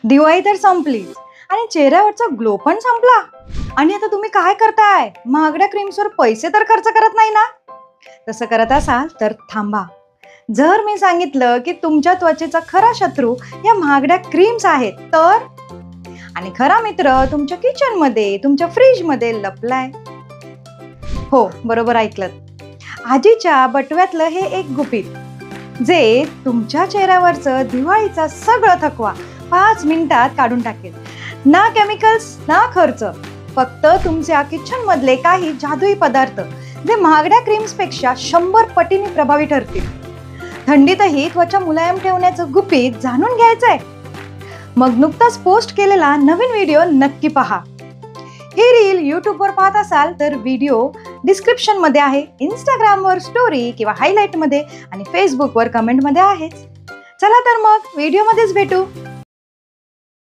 दिवाळी तर संपलीच आणि चेहऱ्यावरचा ग्लो पण संपला. आणि आता तुम्ही काय करताय? महागड्या क्रीम्सवर पैसे तर खर्च करत नाही ना? तसं करत असाल तर थांबा. जर मी सांगितलं की तुमच्या त्वचेचा खरा शत्रू या महागड्या क्रीम्स आहेत तर, आणि खरा मित्र तुमच्या किचन मध्ये, तुमच्या फ्रीज मध्ये लपलाय. हो, बरोबर ऐकलं. आजीच्या बटव्यातलं हे एक गुपित जे तुमच्या चेहऱ्यावरचं दिवाळीचा सगळं थकवा 5 मिनिटात काढून टाकेल. ना केमिकल्स ना खर्च, फक्त तुमच्या किचन मधले काही जादुई पदार्थ जे महागड्या क्रीम्स पेक्षा 100 पटीने प्रभावी ठरतील. थंडीतही त्वचा मुलायम ठेवण्याचं गुपित जाणून घ्यायचंय? मग नुकताच पोस्ट केलेला नवीन व्हिडिओ नक्की पहा. ही रील यूट्यूबवर पाहत असाल तर व्हिडिओ डिस्क्रिप्शन मध्ये आहे, इंस्टाग्रामवर स्टोरी किंवा हायलाइट मध्ये आणि फेसबुकवर कमेंट मध्ये आहेच. चला तर मग व्हिडिओमध्येच भेटू.